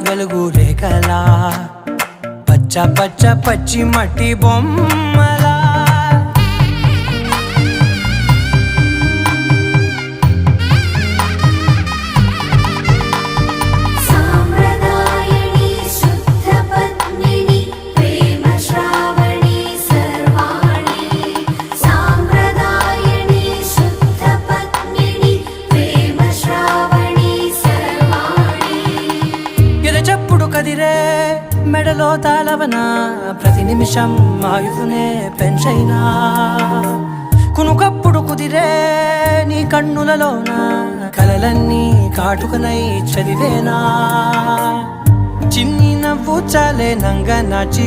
వెలుగు రేఖలా పచ్చ పచ్చ పచ్చి మట్టి బొమ్మలా చెప్పుడు కదిరే మెడలో తాళవన ప్రతి నిమిషం ఆయుధునే పెంచైనా కునుకప్పుడు కుదిరే నీ కన్నులలోన కలలన్నీ కాటుకనై చదివేనా చిన్ని నవ్వు చాలే నంగ నాచి